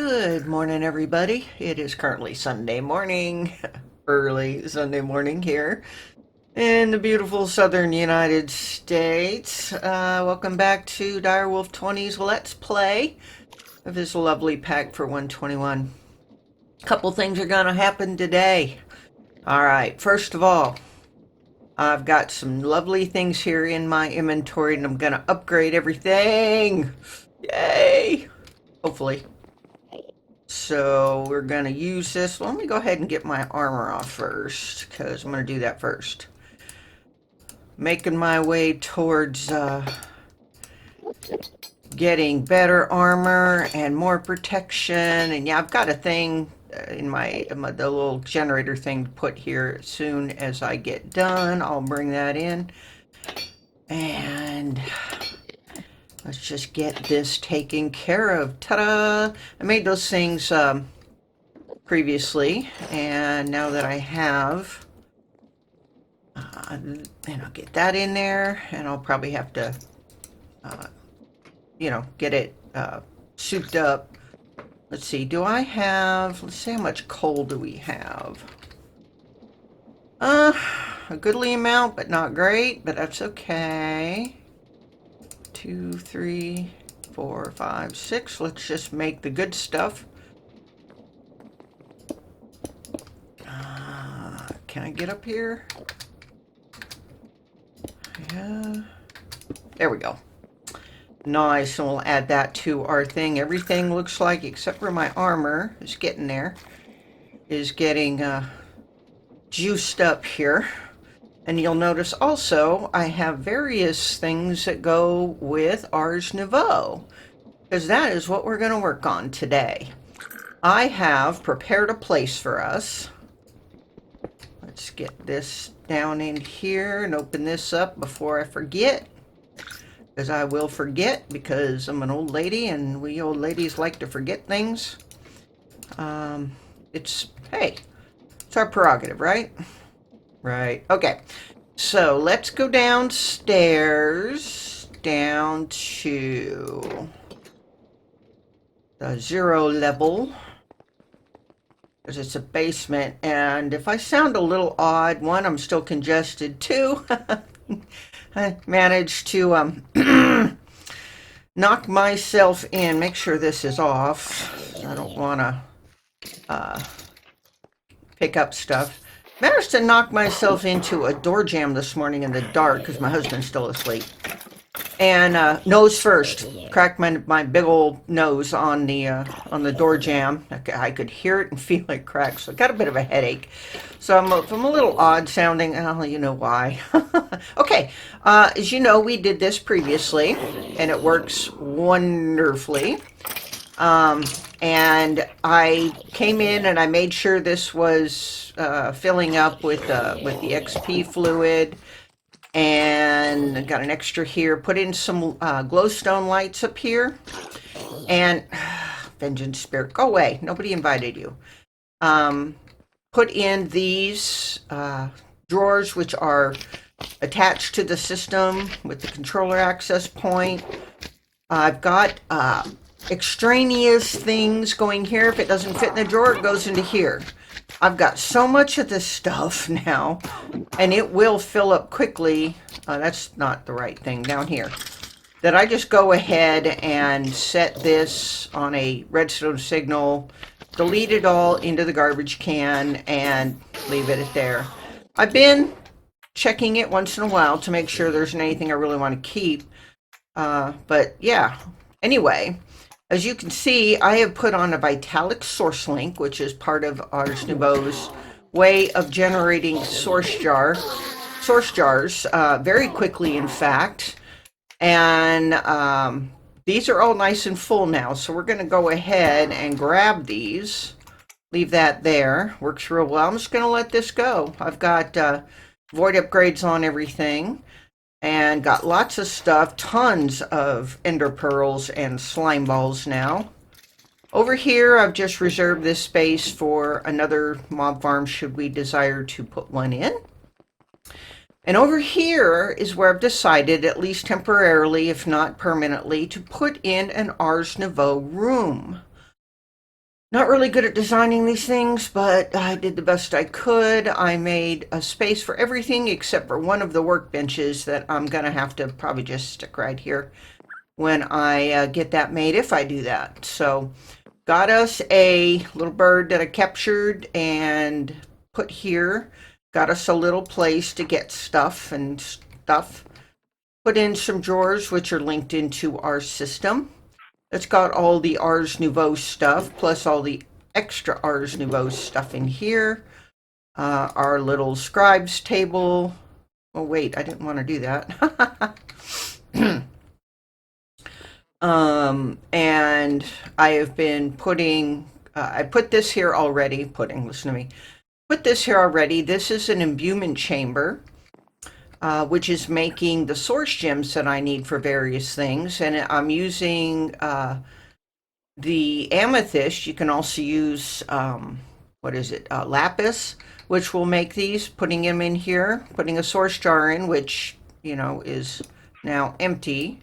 Good morning, everybody. It is currently Sunday morning, early Sunday morning here in the beautiful southern United States. Welcome back to DW20's Let's Play of this lovely pack for 121. Couple things are going to happen today. All right, first of all, I've got some lovely things here in my inventory and I'm going to upgrade everything. Yay! Hopefully. So we're going to use this. Let me go ahead and get my armor off first, because I'm going to do that first. Making my way towards getting better armor and more protection. And yeah, I've got a thing in the little generator thing to put here. As soon as I get done, I'll bring that in. And let's just get this taken care of. Ta-da! I made those things previously, and now that I have, and I'll get that in there, and I'll probably have to, get it souped up. Let's see, let's see how much coal do we have? A goodly amount, but not great, but that's okay. 2, 3, 4, 5, 6. Let's just make the good stuff. Can I get up here? Yeah. There we go. Nice, and we'll add that to our thing. Everything looks like, except for my armor, is getting there. Is getting juiced up here. And you'll notice also I have various things that go with Ars Nouveau, because that is what we're going to work on today. I have prepared a place for us. Let's get this down in here and open this up before I forget, because I will forget, because I'm an old lady and we old ladies like to forget things. Hey, it's our prerogative, right? Right. Okay. So let's go downstairs, down to the 0 level, because it's a basement. And if I sound a little odd, one, I'm still congested. Two, I managed to knock myself in. Make sure this is off. I don't want to pick up stuff. Managed to knock myself into a door jamb this morning in the dark because my husband's still asleep. And nose first, cracked my big old nose on the door jamb. I could hear it and feel it crack, so I got a bit of a headache. So I'm a little odd sounding. Oh, you know why. Okay, as you know, we did this previously, and it works wonderfully. And I came in and I made sure this was filling up with the XP fluid, and got an extra here. Put in some glowstone lights up here, and vengeance spirit, go away! Nobody invited you. Put in these drawers, which are attached to the system with the controller access point. I've got extraneous things going here. If it doesn't fit in the drawer, it goes into here. I've got so much of this stuff now, and it will fill up quickly. That's not the right thing down here. That I just go ahead and set this on a redstone signal, delete it all into the garbage can, and leave it there. I've been checking it once in a while to make sure there's anything I really want to keep. But yeah, anyway. As you can see, I have put on a Vitalic source link, which is part of Ars Nouveau's way of generating source jars very quickly, in fact. And these are all nice and full now, so we're going to go ahead and grab these. Leave that there. Works real well. I'm just going to let this go. I've got void upgrades on everything. And got lots of stuff, tons of ender pearls and slime balls now. Over here, I've just reserved this space for another mob farm should we desire to put one in. And over here is where I've decided, at least temporarily, if not permanently, to put in an Ars Nouveau room. Not really good at designing these things, but I did the best I could. I made a space for everything except for one of the workbenches that I'm gonna have to probably just stick right here when I get that made, if I do that. So got us a little bird that I captured and put here. Got us a little place to get stuff and stuff. Put in some drawers which are linked into our system. It's got all the Ars Nouveau stuff, plus all the extra Ars Nouveau stuff in here. Our little scribes table. Oh, wait, I didn't want to do that. And I have been putting, I put this here already, listen to me. Put this here already. This is an imbuement chamber, which is making the source gems that I need for various things. And I'm using the amethyst. You can also use, what is it, lapis, which will make these, putting them in here, putting a source jar in, which, you know, is now empty.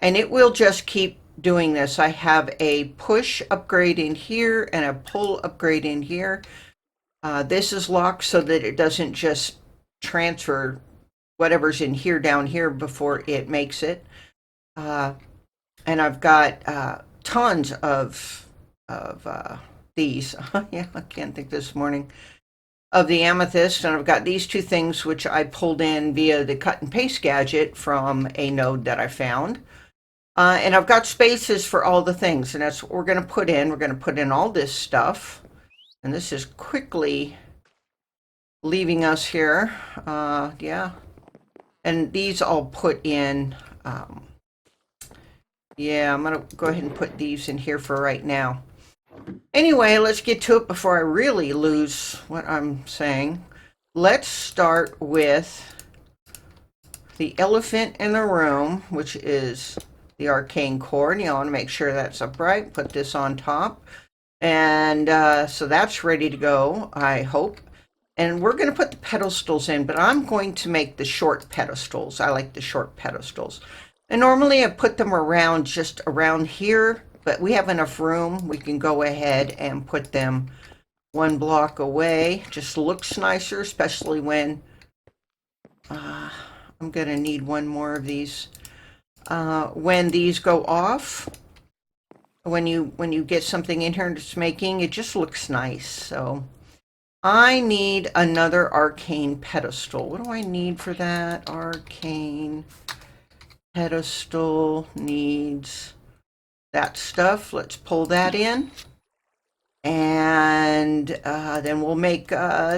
And it will just keep doing this. I have a push upgrade in here and a pull upgrade in here. This is locked so that it doesn't just transfer whatever's in here down here before it makes it. And I've got tons of these. Yeah, I can't think this morning. Of the amethyst, and I've got these two things which I pulled in via the cut and paste gadget from a node that I found. And I've got spaces for all the things, and that's what we're going to put in. We're going to put in all this stuff, and this is quickly leaving us here. Yeah, and these I'll put in. Yeah, I'm going to go ahead and put these in here for right now. Anyway, let's get to it before I really lose what I'm saying. Let's start with the elephant in the room, which is the arcane core, and you want to make sure that's upright. Put this on top, and so that's ready to go, I hope. And we're going to put the pedestals in, but I'm going to make the short pedestals. I like the short pedestals, and normally I put them around, just around here, but we have enough room. We can go ahead and put them one block away. Just looks nicer, especially when I'm going to need one more of these. When these go off, when you get something in here and it's making, it just looks nice. So I need another arcane pedestal. What do I need for that? Arcane pedestal needs that stuff. Let's pull that in. And then we'll make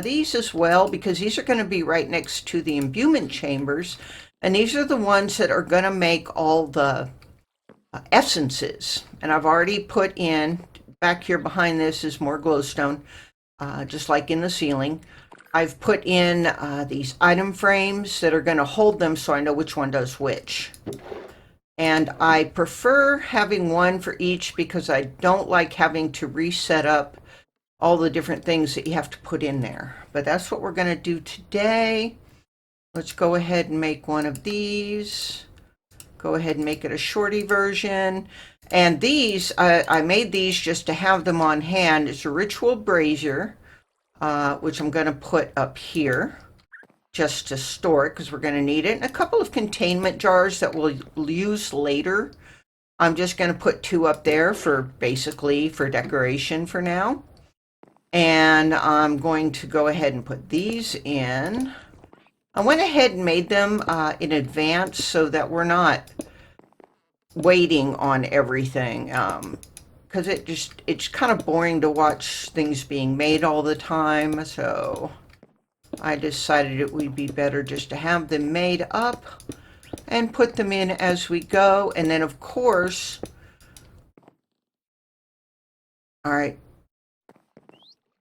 these as well, because these are going to be right next to the imbuement chambers. And these are the ones that are going to make all the essences. And I've already put in, back here behind this is more glowstone, just like in the ceiling. I've put in these item frames that are going to hold them so I know which one does which. And I prefer having one for each because I don't like having to reset up all the different things that you have to put in there. But that's what we're going to do today. Let's go ahead and make one of these. Go ahead and make it a shorty version. And these, I made these just to have them on hand. It's a ritual brazier, which I'm going to put up here just to store it because we're going to need it. And a couple of containment jars that we'll use later. I'm just going to put two up there for basically for decoration for now. And I'm going to go ahead and put these in. I went ahead and made them in advance so that we're not waiting on everything, because it's kind of boring to watch things being made all the time. So I decided it would be better just to have them made up and put them in as we go. And then of course, all right,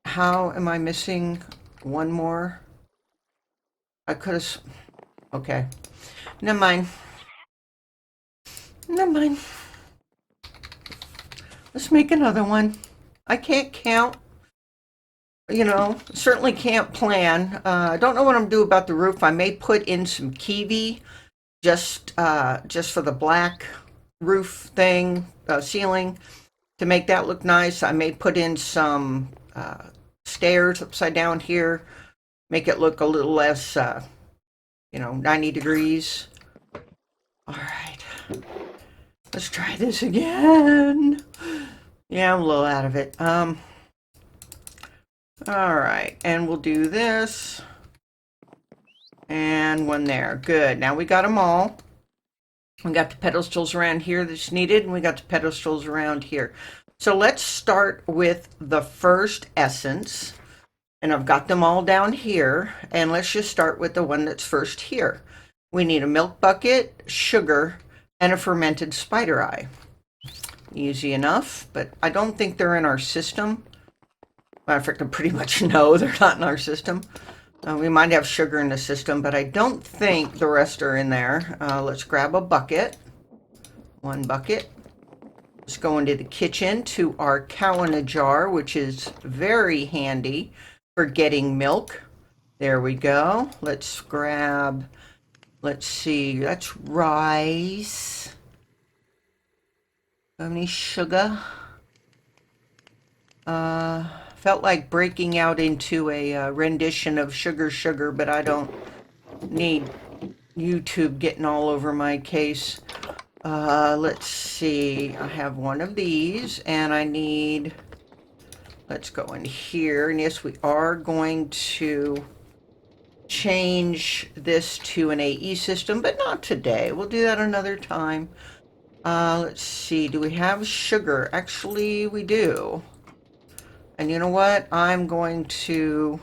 how am I missing one more? I could have, okay, never mind. Never mind. Let's make another one. I can't count, you know, certainly can't plan. I don't know what I'm gonna do about the roof. I may put in some kiwi just for the black roof thing, ceiling. To make that look nice, I may put in some stairs upside down here, make it look a little less, 90 degrees. All right, let's try this again. Yeah, I'm a little out of it. All right, and we'll do this. And one there. Good. Now we got them all. We got the pedestals around here that's needed, and we got the pedestals around here. So let's start with the first essence. And I've got them all down here. And let's just start with the one that's first here. We need a milk bucket, sugar, and a fermented spider eye. Easy enough, but I don't think they're in our system. Matter of fact, I pretty much know they're not in our system. We might have sugar in the system, but I don't think the rest are in there. Let's grab a bucket. One bucket. Let's go into the kitchen to our cow in a jar, which is very handy for getting milk. There we go. Let's grab, let's see, that's rice. Have any sugar? Felt like breaking out into a rendition of Sugar, but I don't need YouTube getting all over my case. Let's see, I have one of these, and I need, let's go in here, and yes, we are going to change this to an AE system, but not today. We'll do that another time. Let's see, do we have sugar? Actually, we do. And you know what? I'm going to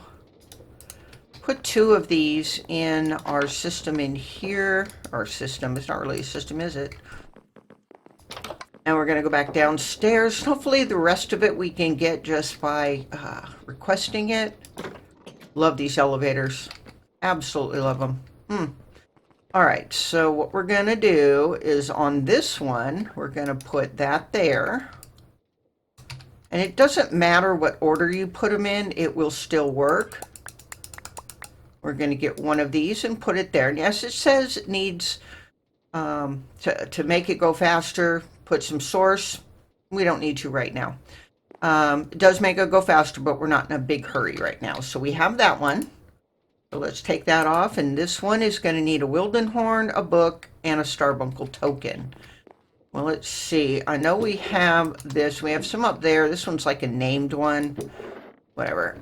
put 2 of these in our system in here. Our system, it's not really a system, is it? And we're going to go back downstairs. Hopefully the rest of it we can get just by requesting it. Love these elevators. Absolutely love them. All right, so what we're going to do is on this one, we're going to put that there. And it doesn't matter what order you put them in, it will still work. We're going to get one of these and put it there. And yes, it says it needs, to make it go faster, put some source. We don't need to right now. It does make it go faster, but we're not in a big hurry right now. So we have that one. So let's take that off. And this one is going to need a Wildenhorn, a book, and a Starbuncle token. Well, let's see. I know we have this. We have some up there. This one's like a named one. Whatever.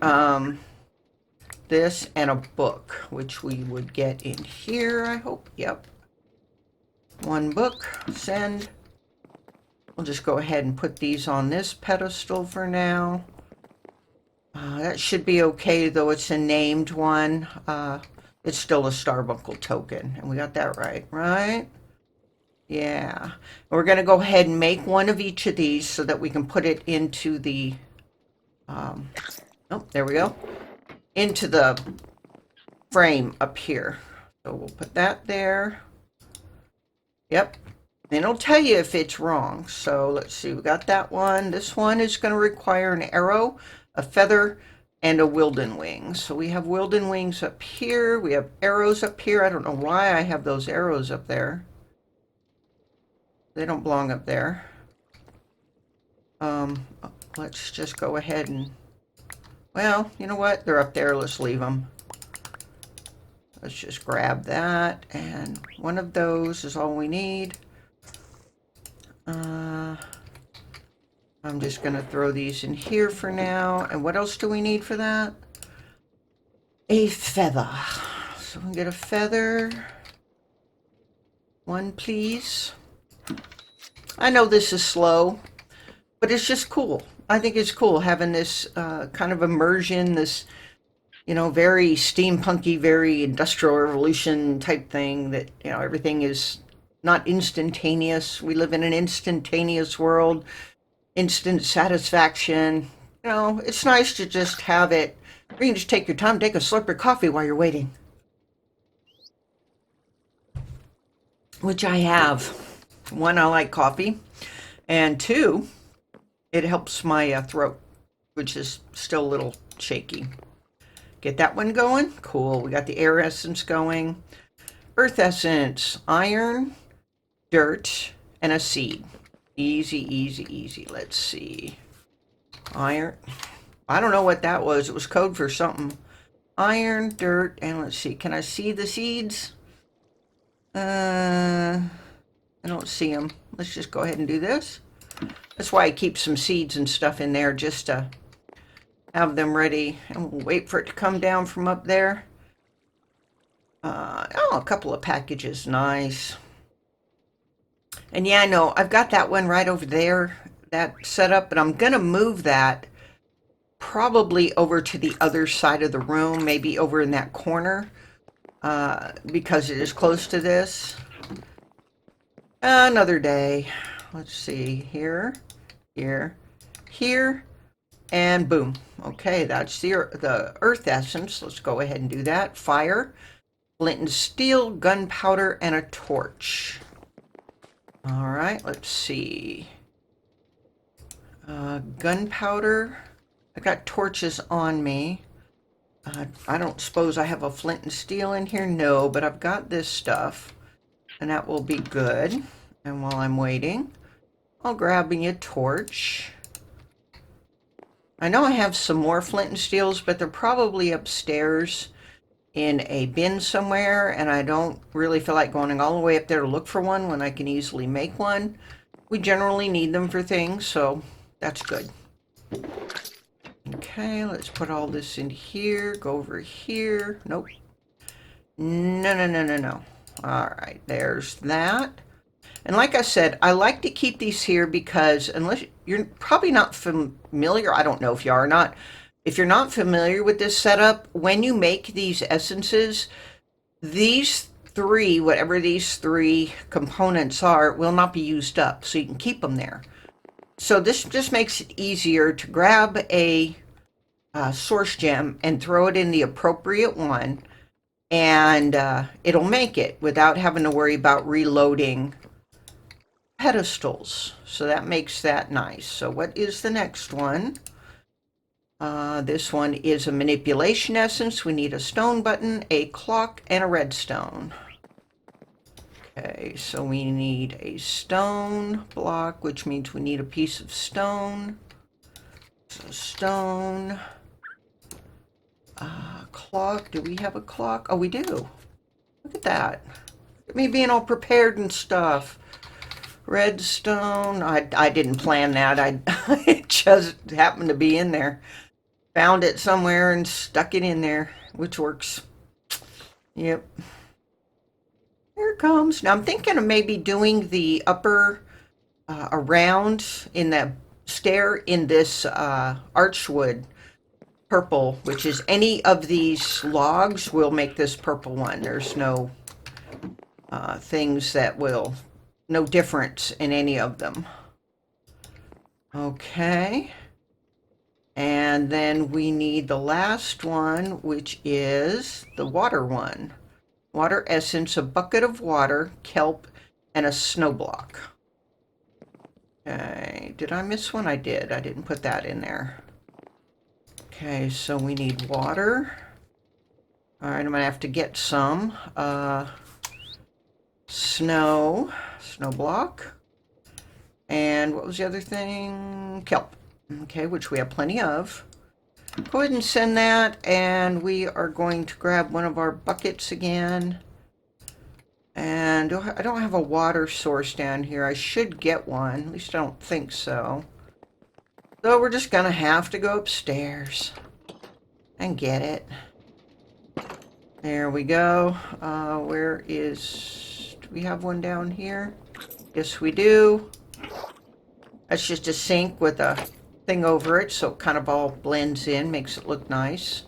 This and a book, which we would get in here, I hope. Yep. One book. Send. We'll just go ahead and put these on this pedestal for now. That should be okay, though it's a named one. It's still a Starbuncle token. And we got that right, right? Yeah, we're going to go ahead and make one of each of these so that we can put it into the, oh, there we go, into the frame up here. So we'll put that there. Yep, and it'll tell you if it's wrong. So let's see, we got that one. This one is going to require an arrow, a feather, and a Wilden wing. So we have Wilden wings up here. We have arrows up here. I don't know why I have those arrows up there. They don't belong up there. Let's just go ahead and, well, you know what? They're up there. Let's leave them. Let's just grab that. And one of those is all we need. I'm just going to throw these in here for now. And what else do we need for that? A feather. So we can get a feather. One, please. I know this is slow, but it's just cool. I think it's cool having this kind of immersion, this, very steampunky, very industrial revolution type thing that, everything is not instantaneous. We live in an instantaneous world, instant satisfaction. It's nice to just have it. You can just take your time, take a slurp of coffee while you're waiting. Which I have. One, I like coffee, and 2, it helps my throat, which is still a little shaky. Get that one going. Cool. We got the air essence going. Earth essence, iron, dirt, and a seed. Easy, easy, easy. Let's see. Iron. I don't know what that was. It was code for something. Iron, dirt, and let's see. Can I see the seeds? I don't see them. Let's just go ahead and do this. That's why I keep some seeds and stuff in there, just to have them ready. And we'll wait for it to come down from up there. Oh, a couple of packages. Nice. And yeah, I know. I've got that one right over there, that set up, but I'm going to move that probably over to the other side of the room, maybe over in that corner, because it is close to this. Another day. Let's see. Here, here, here, and boom. Okay, that's the earth essence. Let's go ahead and do that. Fire, flint and steel, gunpowder, and a torch. All right, let's see. Gunpowder. I got torches on me. I don't suppose I have a flint and steel in here. No, but I've got this stuff, and that will be good. And while I'm waiting, I'll grab me a torch. I know I have some more flint and steels, but they're probably upstairs in a bin somewhere, and I don't really feel like going all the way up there to look for one when I can easily make one. We generally need them for things, so that's good. Okay, let's put all this in here. Go over here. Nope. No, no, no, no, no. All right, there's that. And like I said, I like to keep these here because unless you're probably not familiar, I don't know if you are or not. If you're not familiar with this setup, when you make these essences, these three, whatever these three components are, will not be used up. So you can keep them there. So this just makes it easier to grab a source gem and throw it in the appropriate one, and it'll make it without having to worry about reloading pedestals. So that makes that nice. So what is the next one? This one is a manipulation essence. We need a stone button, a clock, and a redstone. Okay, so we need a stone block, which means we need a piece of stone. So stone. Clock. Do we have a clock? Oh, we do. Look at that. Look at me being all prepared and stuff. Redstone. I didn't plan that. It just happened to be in there. Found it somewhere and stuck it in there, which works. Yep. Here it comes. Now I'm thinking of maybe doing the upper around in that stair in this archwood purple, which is any of these logs will make this purple one. There's no things that will, no difference in any of them. Okay. And then we need the last one, which is the water one. Water essence, a bucket of water, kelp, and a snow block. Okay, did I miss one? I did. I didn't put that in there. Okay, so we need water. All right, I'm gonna have to get some. Snow block. And what was the other thing? Kelp. Okay, which we have plenty of. Go ahead and send that, and we are going to grab one of our buckets again. And I don't have a water source down here. I should get one. At least I don't think so. So we're just going to have to go upstairs and get it. There we go. Where is... Do we have one down here? Yes, we do. That's just a sink with a thing over it, so it kind of all blends in, makes it look nice.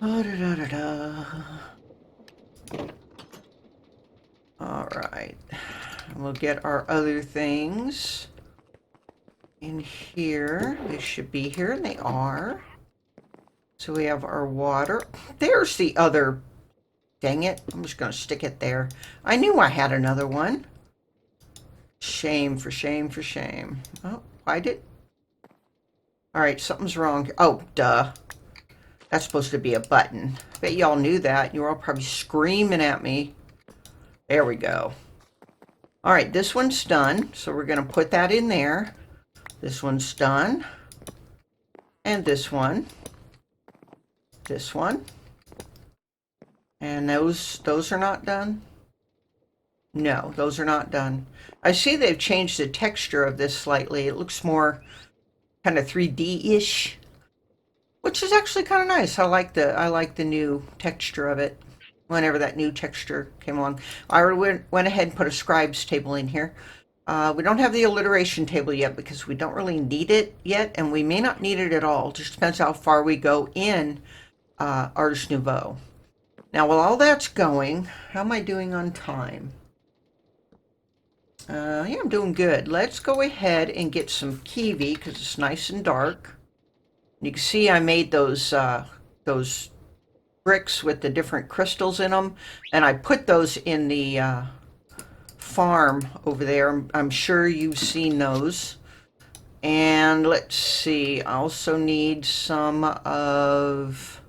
Oh, da, da, da, da. All right, and we'll get our other things in here. They should be here, and they are. So we have our water. There's the other. Dang it, I'm just going to stick it there. I knew I had another one. Shame for shame for shame. Oh, why did... All right, something's wrong. Oh, duh. That's supposed to be a button. Bet y'all knew that. You were all probably screaming at me. There we go. All right, this one's done, so we're going to put that in there. This one's done. And this one. This one. And those are not done? No, those are not done. I see they've changed the texture of this slightly. It looks more kind of 3D-ish, which is actually kind of nice. I like the new texture of it. Whenever that new texture came along, I already went ahead and put a scribes table in here. We don't have the alliteration table yet because we don't really need it yet, and we may not need it at all. Just depends how far we go in Ars Nouveau. Now, while all that's going, how am I doing on time? Yeah, I'm doing good. Let's go ahead and get some kiwi because it's nice and dark. You can see I made those bricks with the different crystals in them, and I put those in the farm over there. I'm sure you've seen those. And let's see, I also need some of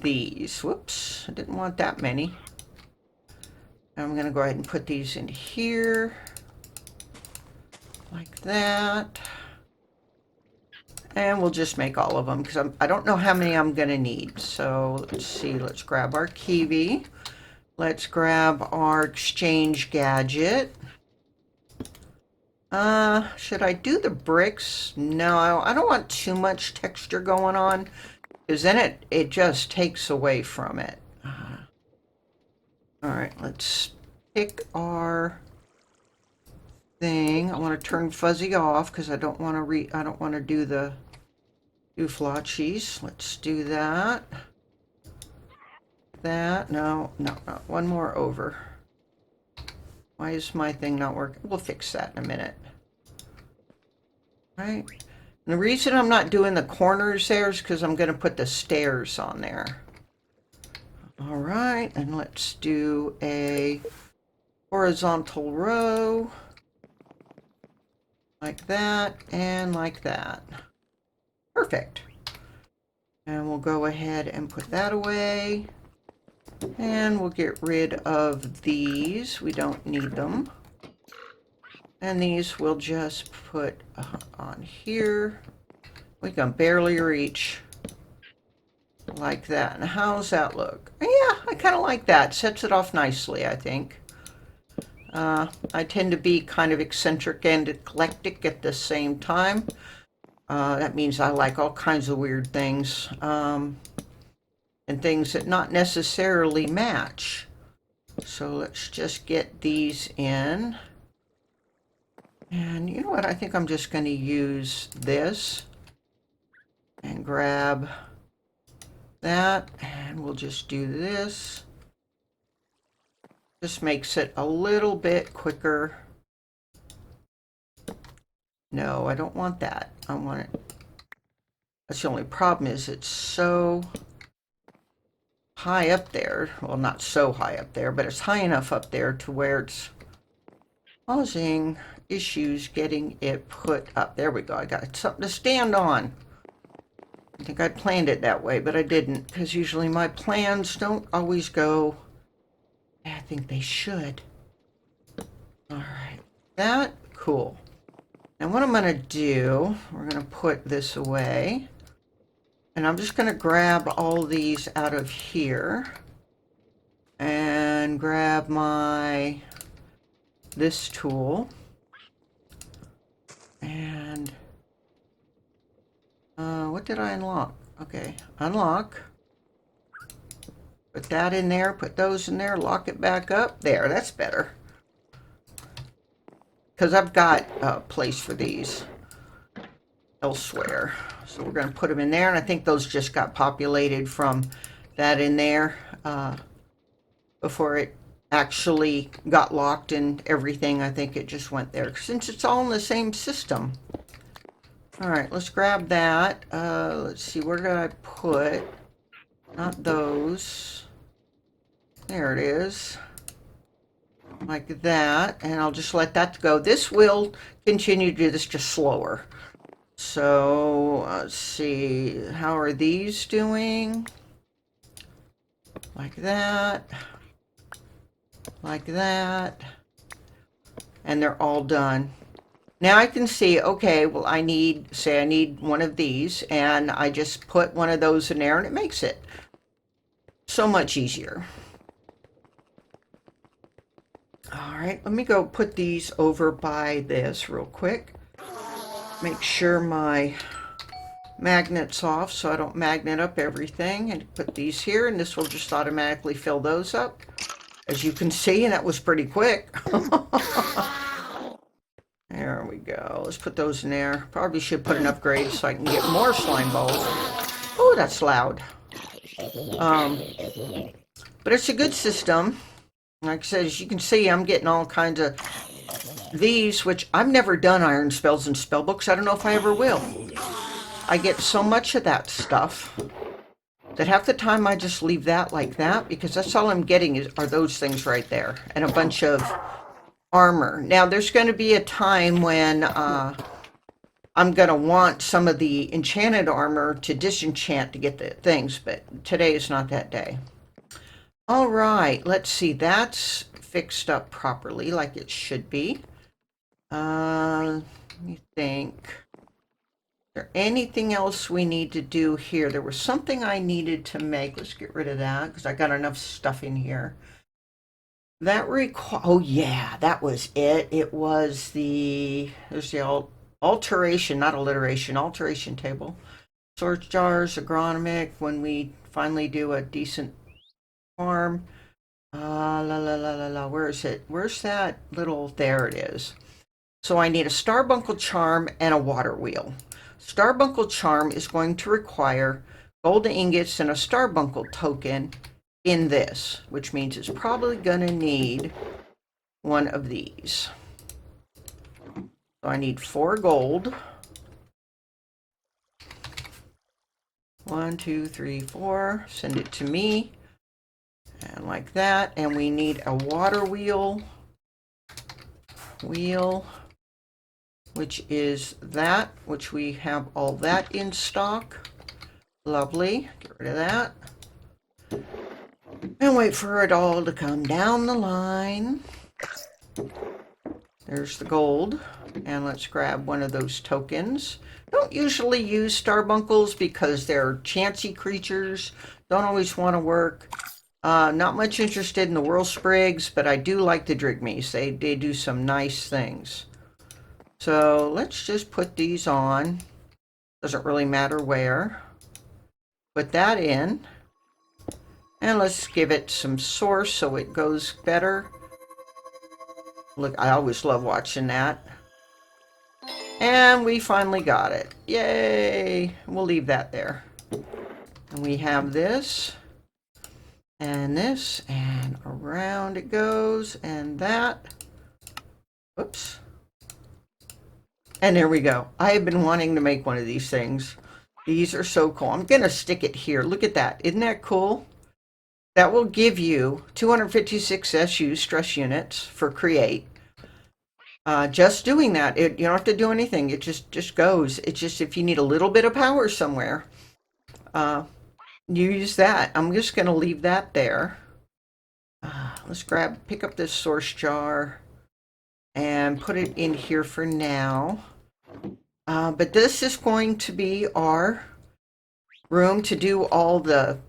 these. Whoops, I didn't want that many. I'm going to go ahead and put these in here like that. And we'll just make all of them because I don't know how many I'm going to need. So let's see. Let's grab our kiwi. Let's grab our exchange gadget. Should I do the bricks? No, I don't want too much texture going on because then it just takes away from it. All right, let's pick our thing. I want to turn fuzzy off because I don't want to do the dooflotchies. Let's do that. No, one more over. Why is my thing not working? We'll fix that in a minute. All right. And the reason I'm not doing the corners there is because I'm going to put the stairs on there. All right, and let's do a horizontal row like that and like that. Perfect. And we'll go ahead and put that away. And we'll get rid of these. We don't need them. And these we'll just put on here. We can barely reach like that. And how's that look? Yeah, I kind of like that. Sets it off nicely, I think. I tend to be kind of eccentric and eclectic at the same time. That means I like all kinds of weird things. And things that not necessarily match. So let's just get these in. And you know what? I think I'm just going to use this and grab that, and we'll just do this. This makes it a little bit quicker. No, I don't want that. I want it. That's the only problem is it's so high up there. Well, not so high up there, but it's high enough up there to where it's causing issues getting it put up. There we go. I got something to stand on. I think I planned it that way, but I didn't, because usually my plans don't always go. I think they should. All right. That, cool. And what I'm going to do, we're going to put this away. And I'm just going to grab all these out of here. And grab this tool. And what did I unlock? Okay, unlock. Put that in there, put those in there, lock it back up. There, that's better. Because I've got a place for these elsewhere. So we're going to put them in there, and I think those just got populated from that in there before it actually got locked and everything. I think it just went there since it's all in the same system. All right, let's grab that. Let's see, where did I put? Not those. There it is. Like that, and I'll just let that go. This will continue to do this just slower. So, let's see, how are these doing? Like that. Like that. and they're all done. Now I can see, okay, well, I need one of these, and I just put one of those in there, and it makes it so much easier. All right, let me go put these over by this real quick. Make sure my magnet's off so I don't magnet up everything, and put these here, and this will just automatically fill those up, as you can see, and that was pretty quick. There we go. Let's put those in there. Probably should put an upgrade so I can get more slime balls. Oh, that's loud. But it's a good system. Like I said, as you can see, I'm getting all kinds of these, which I've never done iron spells and spell books. I don't know if I ever will. I get so much of that stuff that half the time I just leave that like that, because that's all I'm getting are those things right there, and a bunch of armor. Now there's going to be a time when I'm going to want some of the enchanted armor to disenchant to get the things, but today is not that day. All right, let's see. That's fixed up properly like it should be. Let me think. Is there anything else we need to do here? There was something I needed to make. Let's get rid of that because I got enough stuff in here. That oh yeah, that was it. It was there's the alteration, not alliteration, alteration table. Storage jars, agronomic, when we finally do a decent farm. Where is it? Where's that little, there it is. So I need a Starbuncle charm and a water wheel. Starbuncle charm is going to require gold ingots and a Starbuncle token in this, which means it's probably going to need one of these. So I need 4 gold. 1, 2, 3, 4. Send it to me. And like that. And we need a water wheel. Which is that, which we have all that in stock. Lovely. Get rid of that. And wait for it all to come down the line. There's the gold. And let's grab one of those tokens. Don't usually use starbuncles because they're chancy creatures. Don't always want to work. Not much interested in the whirl sprigs, but I do like the drigmies. They do some nice things. So let's just put these on. Doesn't really matter where. Put that in. And let's give it some source so it goes better. Look, I always love watching that. And we finally got it. Yay! We'll leave that there. And we have this. And this. And around it goes. And that. Oops. And there we go. I have been wanting to make one of these things. These are so cool. I'm going to stick it here. Look at that. Isn't that cool? That will give you 256 SU stress units for create. Just doing that, you don't have to do anything. It just goes. It's just if you need a little bit of power somewhere, you use that. I'm just going to leave that there. Let's pick up this source jar and put it in here for now. But this is going to be our room to do all the,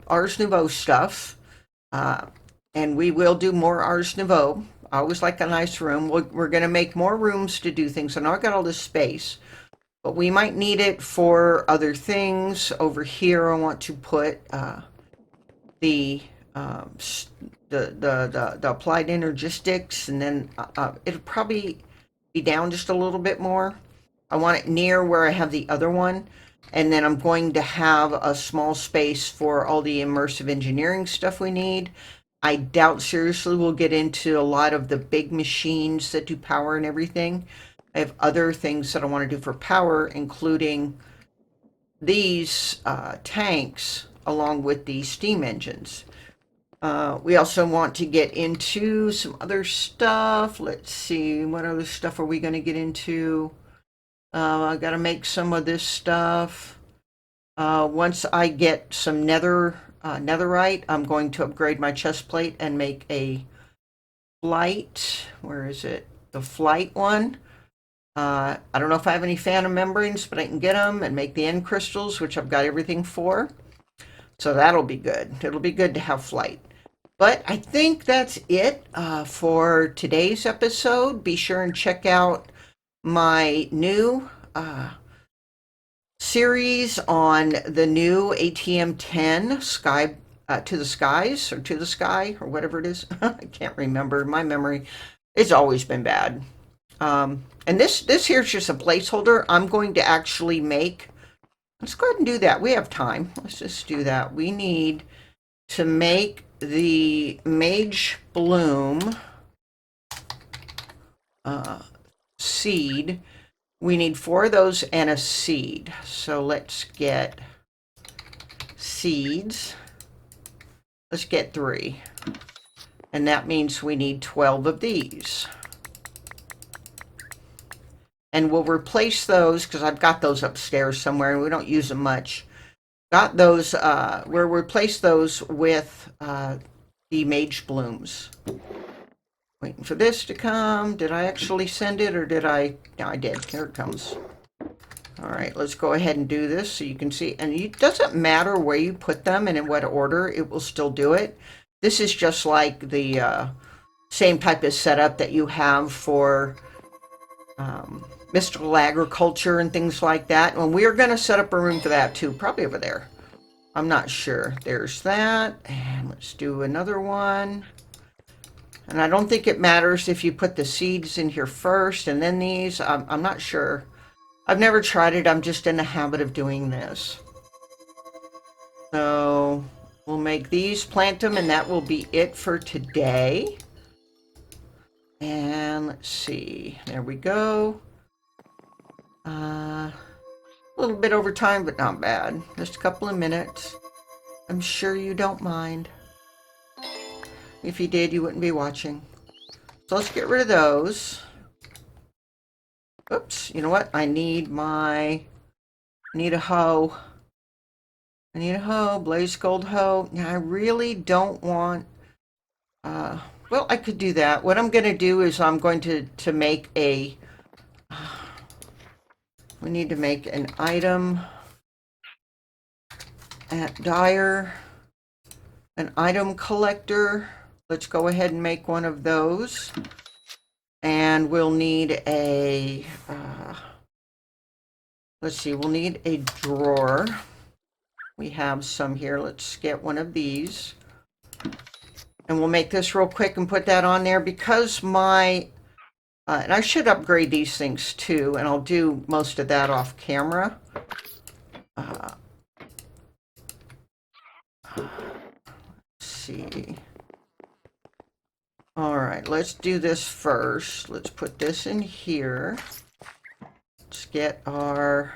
Ars Nouveau stuff. And we will do more Ars Nouveau. I always like a nice room. We're going to make more rooms to do things. I know I got all this space, but we might need it for other things. Over here, I want to put the applied energistics, and then it'll probably be down just a little bit more. I want it near where I have the other one, and then I'm going to have a small space for all the immersive engineering stuff we need. I doubt seriously we'll get into a lot of the big machines that do power and everything. I have other things that I want to do for power, including these tanks along with the steam engines. We also want to get into some other stuff. Let's see, what other stuff are we going to get into? I got to make some of this stuff. Once I get some netherite, I'm going to upgrade my chest plate and make a flight. Where is it? The flight one. I don't know if I have any phantom membranes, but I can get them and make the end crystals, which I've got everything for. So that'll be good. It'll be good to have flight. But I think that's it for today's episode. Be sure and check out my new series on the new ATM-10 Sky to the Skies, or to the Sky, or whatever it is. I can't remember. My memory, it's always been bad. And this here's just a placeholder. I'm going to actually make, let's go ahead and do that. We have time. Let's just do that. We need to make the Mage Bloom seed. We need 4 of those and a seed. So let's get seeds. Let's get 3. And that means we need 12 of these. And we'll replace those, because I've got those upstairs somewhere and we don't use them much. Got those, we'll replace those with the Mage Blooms. Waiting for this to come. Did I actually send it, or did I? No, I did. Here it comes. All right, let's go ahead and do this so you can see. And it doesn't matter where you put them and in what order, it will still do it. This is just like the same type of setup that you have for mystical agriculture and things like that. And we are going to set up a room for that too, probably over there. I'm not sure. There's that. And let's do another one. And I don't think it matters if you put the seeds in here first and then these. I'm not sure. I've never tried it. I'm just in the habit of doing this. So we'll make these, plant them, and that will be it for today. And let's see. There we go. A little bit over time, but not bad. Just a couple of minutes. I'm sure you don't mind. If you did, you wouldn't be watching. So let's get rid of those. Oops, you know what? I need a hoe. I need a hoe, blaze gold hoe. Now I really don't want, well, I could do that. What I'm going to do is I'm going to make a, we need to make an item at Dyer, an item collector. Let's go ahead and make one of those. And we'll need a, let's see, we'll need a drawer. We have some here. Let's get one of these. And we'll make this real quick and put that on there because my, and I should upgrade these things too, and I'll do most of that off camera. Let's see. All right, let's do this first. Let's put this in here. Let's get our,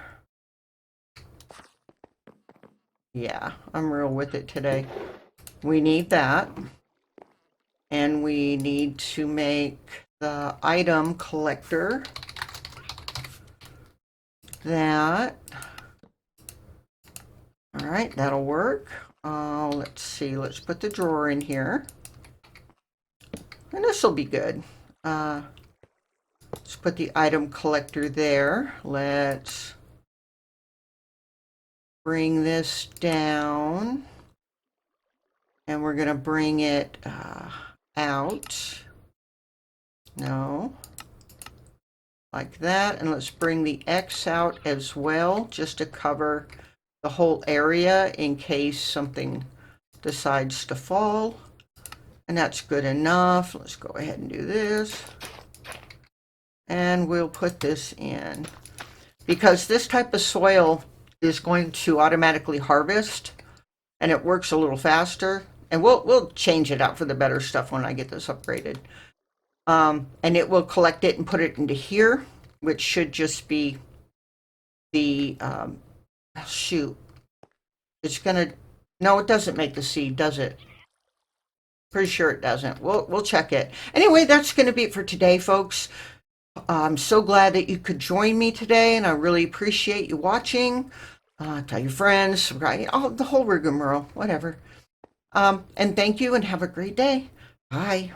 yeah, I'm real with it today. We need that. And we need to make the item collector. That. All right, that'll work. Let's see, let's put the drawer in here. And this will be good. Let's put the item collector there. Let's bring this down. And we're going to bring it out. No. Like that. And let's bring the X out as well, just to cover the whole area in case something decides to fall. And that's good enough. Let's go ahead and do this. And we'll put this in. Because this type of soil is going to automatically harvest. And it works a little faster. And we'll change it out for the better stuff when I get this upgraded. And it will collect it and put it into here, which should just be the, shoot. It's gonna, no, it doesn't make the seed, does it? Pretty sure it doesn't. We'll check it. Anyway, that's going to be it for today, folks. I'm so glad that you could join me today, and I really appreciate you watching. Tell your friends, right? Oh, the whole rigmarole, whatever. And thank you, and have a great day. Bye.